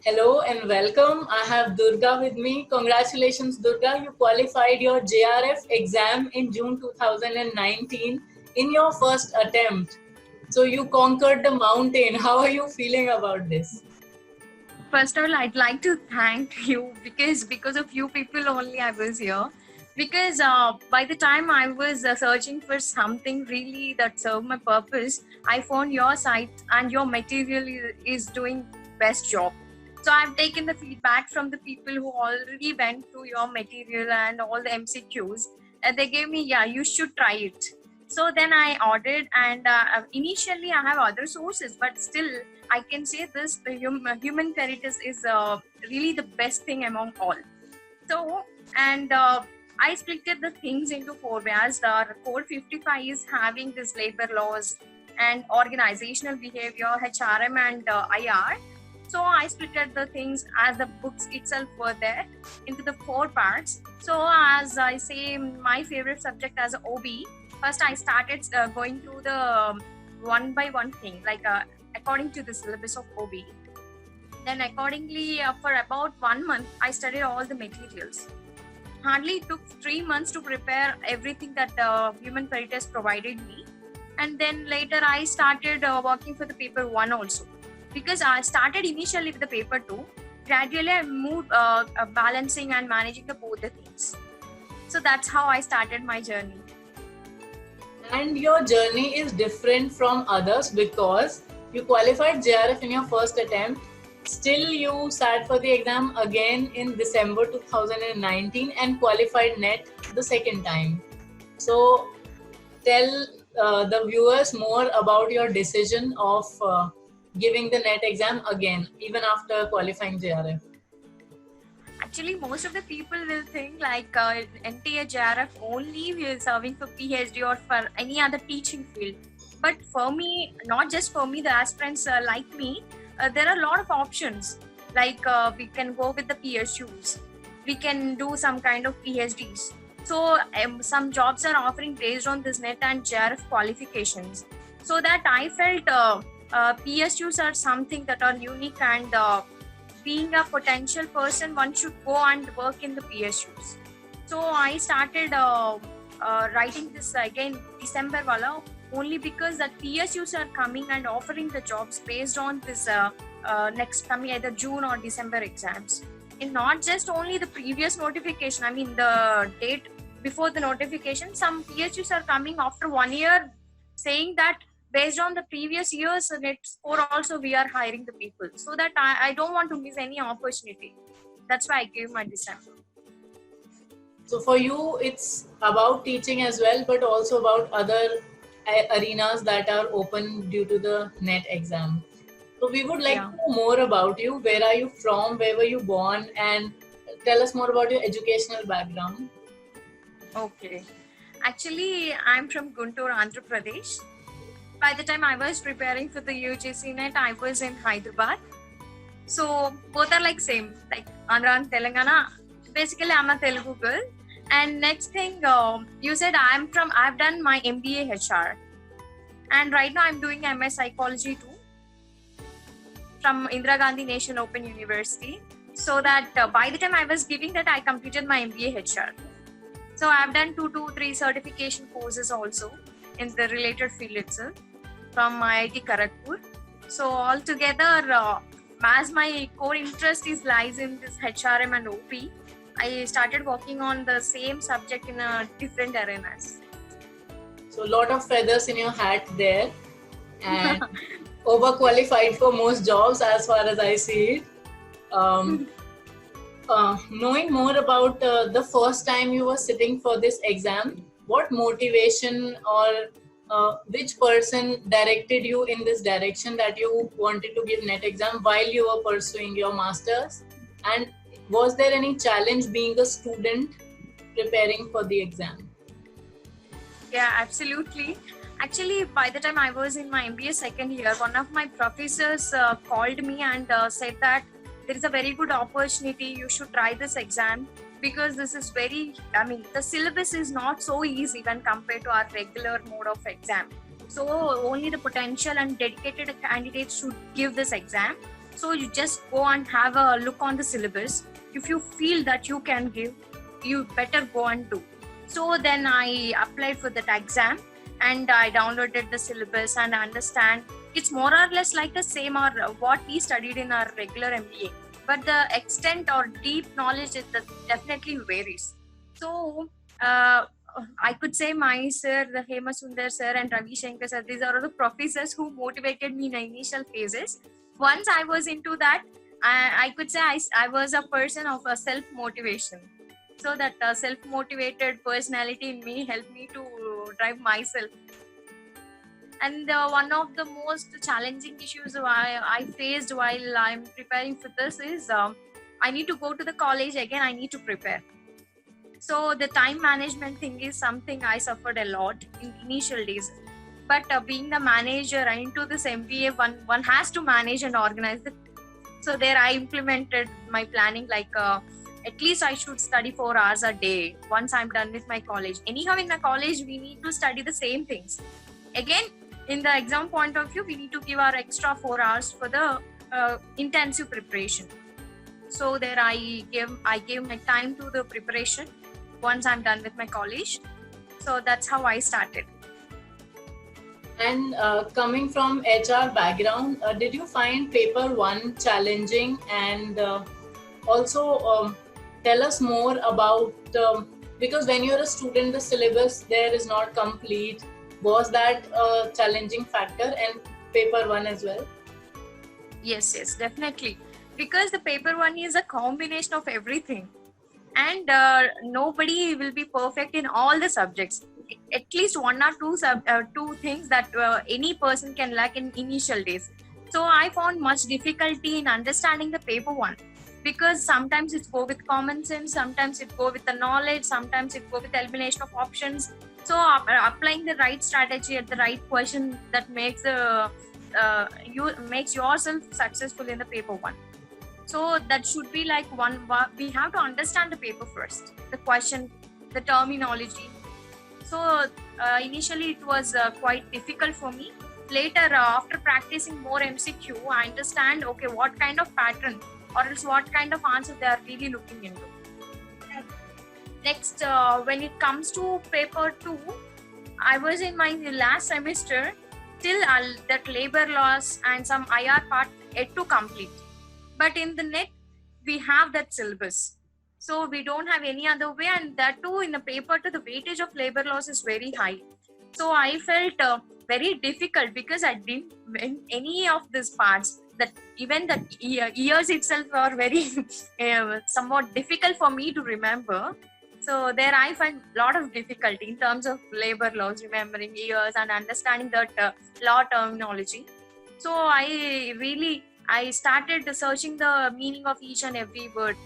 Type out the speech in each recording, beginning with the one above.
Hello and welcome. I have Durga with me. Congratulations, Durga. You qualified your JRF exam in June 2019 in your first attempt. So you conquered the mountain. How are you feeling about this? First of all, I'd like to thank you because of you people only I was here. Because by the time I was searching for something really that served my purpose, I found your site and your material is doing best job. So I've taken the feedback from the people who already went through your material and all the MCQs. And they gave me, yeah, you should try it. So then I ordered, and initially I have other sources, but still I can say this: the human caritas is really the best thing among all. So, and I split the things into four ways. The core 55 is having this labor laws and organizational behavior, HRM and IR. So I split the things as the books itself were there into the four parts. So as I say, my favorite subject as OB, first I started going through the one by one thing, like according to the syllabus of OB. Then accordingly, for about 1 month, I studied all the materials. Hardly took 3 months to prepare everything that Human Caritas provided me. And then later I started working for the paper 1 also. Because I started initially with the paper 2. Gradually I moved balancing and managing both the things. So that's how I started my journey. And your journey is different from others because you qualified JRF in your first attempt. Still, you sat for the exam again in December 2019 and qualified NET the second time. So, tell the viewers more about your decision of giving the NET exam again, even after qualifying JRF. Actually, most of the people will think like NTA JRF only we are serving for PhD or for any other teaching field. But for me, not just for me, the aspirants like me, there are a lot of options. Like we can go with the PSUs, we can do some kind of PhDs. So some jobs are offering based on this NET and JRF qualifications. So that I felt PSUs are something that are unique, and being a potential person, one should go and work in the PSUs. So I started writing this again December wala, only because that PSUs are coming and offering the jobs based on this next coming either June or December exams. And not just only the previous notification, I mean the date before the notification, some PSUs are coming after 1 year saying that based on the previous year's net score also we are hiring the people. So that I don't want to miss any opportunity. That's why I gave my December. So, for you, it's about teaching as well, but also about other arenas that are open due to the NET exam. So, we would like to know more about you. Where are you from? Where were you born? And tell us more about your educational background. Okay. Actually, I'm from Guntur, Andhra Pradesh. By the time I was preparing for the UGC NET, I was in Hyderabad. So both are like same, like Andhra and Telangana. Basically, I'm a Telugu girl. And next thing, you said I've done my MBA HR. And right now I'm doing MS Psychology too from Indira Gandhi National Open University. So that by the time I was giving that, I completed my MBA HR. So I've done 2 to 3 certification courses also in the related field itself from IIT Kharagpur. So altogether, as my core interest lies in this HRM and OP, I started working on the same subject in different arenas. So, a lot of feathers in your hat there, and overqualified for most jobs as far as I see it. Knowing more about the first time you were sitting for this exam, what motivation or which person directed you in this direction that you wanted to give NET exam while you were pursuing your masters? And was there any challenge being a student preparing for the exam? Yeah, absolutely. Actually, by the time I was in my MBA second year, one of my professors called me and said that there is a very good opportunity, you should try this exam, because this is the syllabus is not so easy when compared to our regular mode of exam. So only the potential and dedicated candidates should give this exam. So you just go and have a look on the syllabus. If you feel that you can give, you better go and do. So then I applied for that exam and I downloaded the syllabus and understand it's more or less like the same or what we studied in our regular MBA, but the extent or deep knowledge is that definitely varies. So I could say my sir, the Hema Sundar sir and Ravi Shankar sir, these are the professors who motivated me in the initial phases. Once I was into that, I could say I was a person of a self-motivation. So that self-motivated personality in me helped me to drive myself. And one of the most challenging issues I faced while I'm preparing for this is I need to go to the college again. I need to prepare. So the time management thing is something I suffered a lot in initial days. But being the manager into this MBA, one has to manage and organize it. So there I implemented my planning like at least I should study 4 hours a day once I'm done with my college. Anyhow, in the college, we need to study the same things. Again, in the exam point of view, we need to give our extra 4 hours for the intensive preparation. So there I gave my time to the preparation once I'm done with my college. So that's how I started. And coming from HR background, did you find paper 1 challenging? And also tell us more about, because when you're a student, the syllabus there is not complete. Was that a challenging factor, and paper 1 as well? Yes, definitely. Because the paper 1 is a combination of everything. And nobody will be perfect in all the subjects. At least 1 or 2 things that any person can lack in initial days. So I found much difficulty in understanding the paper 1, because sometimes it go with common sense, sometimes it go with the knowledge, sometimes it go with elimination of options. So applying the right strategy at the right question that makes makes yourself successful in the paper 1. So that should be like we have to understand the paper first, the question, the terminology. So initially it was quite difficult for me. Later, after practicing more MCQ, I understand, okay, what kind of pattern or else what kind of answer they are really looking into. Next, when it comes to paper 2, I was in my last semester, till that labor laws and some IR part yet to complete. But in the net, we have that syllabus. So we don't have any other way, and that too in the paper 2, the weightage of labor laws is very high. So I felt very difficult because I didn't win any of these parts. That even the years itself are very somewhat difficult for me to remember. So there I find a lot of difficulty in terms of labor laws, remembering years and understanding that law terminology. So I started searching the meaning of each and every word,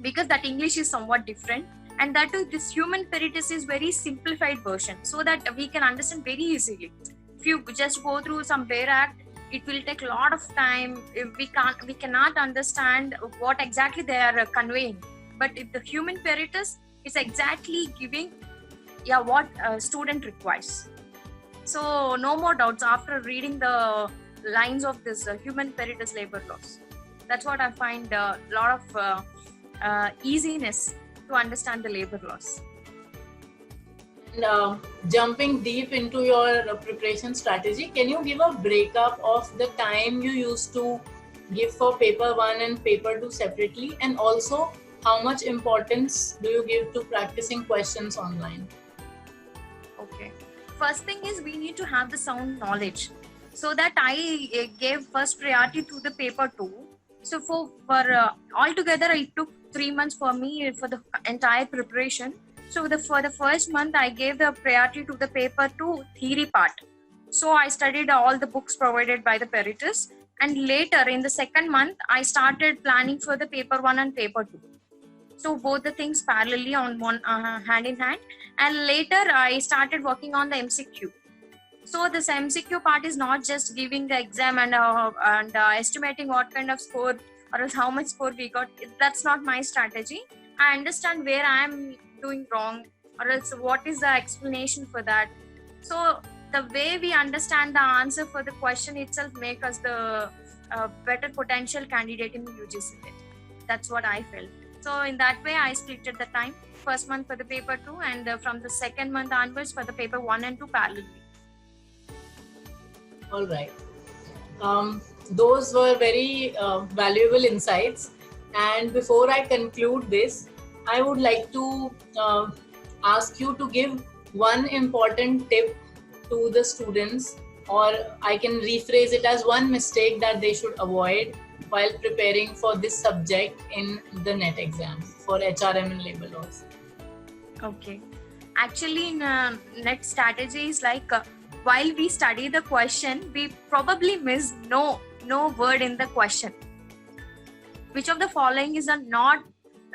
because that English is somewhat different, and that too, this human peritus is very simplified version, so that we can understand very easily. If you just go through some bare act, it will take a lot of time. We cannot understand what exactly they are conveying. But if the human peritus is exactly giving what a student requires. So no more doubts after reading the lines of this human peritus labor laws. That's what I find a lot of easiness to understand the labor laws. And jumping deep into your preparation strategy, can you give a breakup of the time you used to give for paper 1 and paper 2 separately, and also how much importance do you give to practicing questions online? Okay. First thing is we need to have the sound knowledge. So that I gave first priority to the paper 2. So for altogether, it took 3 months for me for the entire preparation. So for the first month, I gave the priority to the paper 2 theory part. So I studied all the books provided by the Peritus. And later in the second month, I started planning for the paper 1 and paper 2. So both the things parallelly on one hand in hand. And later I started working on the MCQ. So this MCQ part is not just giving the exam and estimating what kind of score or else how much score we got. That's not my strategy. I understand where I am doing wrong or else what is the explanation for that. So the way we understand the answer for the question itself make us the a better potential candidate in UGC NET. That's what I felt. So in that way, I split the time. First month for the paper 2, and from the second month onwards for the paper 1 and 2 parallelly. All right. Those were very valuable insights. And before I conclude this, I would like to ask you to give one important tip to the students, or I can rephrase it as one mistake that they should avoid while preparing for this subject in the NET exam for HRM and labor laws. Okay. Actually, in NET strategy is like while we study the question, we probably miss no word in the question. Which of the following is not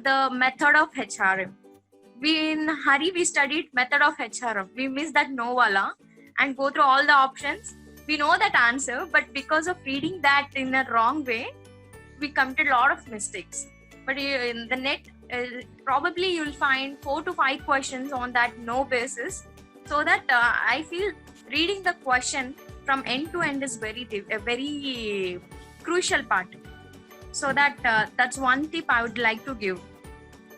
the method of HRM? We in hurry we studied method of HRM. We miss that no wala and go through all the options. We know that answer, but because of reading that in a wrong way, we committed a lot of mistakes. But in the NET, probably you'll find 4 to 5 questions on that no basis. So that I feel reading the question from end to end is a very crucial part. So that that's one tip I would like to give.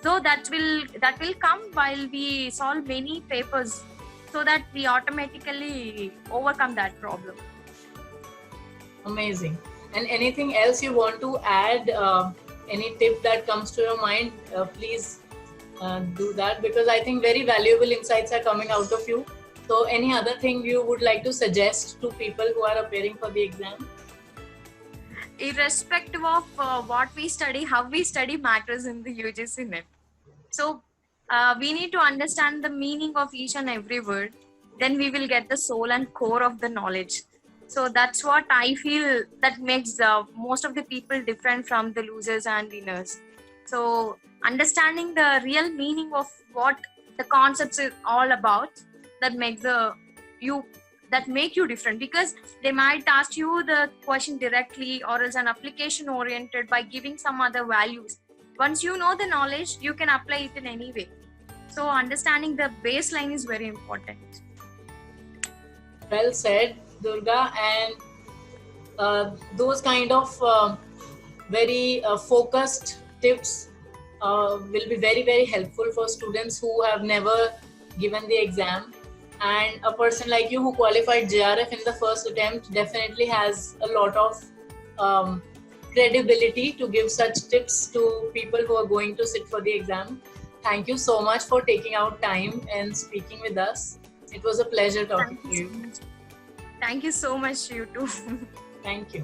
So that will come while we solve many papers, so that we automatically overcome that problem. Amazing. And anything else you want to add? Any tip that comes to your mind? Please do that, because I think very valuable insights are coming out of you. So any other thing you would like to suggest to people who are appearing for the exam? Irrespective of what we study, how we study matters in the UGC NET. So we need to understand the meaning of each and every word. Then we will get the soul and core of the knowledge. So that's what I feel that makes most of the people different from the losers and winners. So understanding the real meaning of what the concepts is all about, that makes make you different, because they might ask you the question directly or as an application oriented by giving some other values. Once you know the knowledge, you can apply it in any way. So understanding the baseline is very important. Well said, Durga. And those kind of very focused tips will be very, very helpful for students who have never given the exam. And a person like you who qualified JRF in the first attempt definitely has a lot of credibility to give such tips to people who are going to sit for the exam. Thank you so much for taking out time and speaking with us. It was a pleasure talking to you. Thank you so much, you too. Thank you.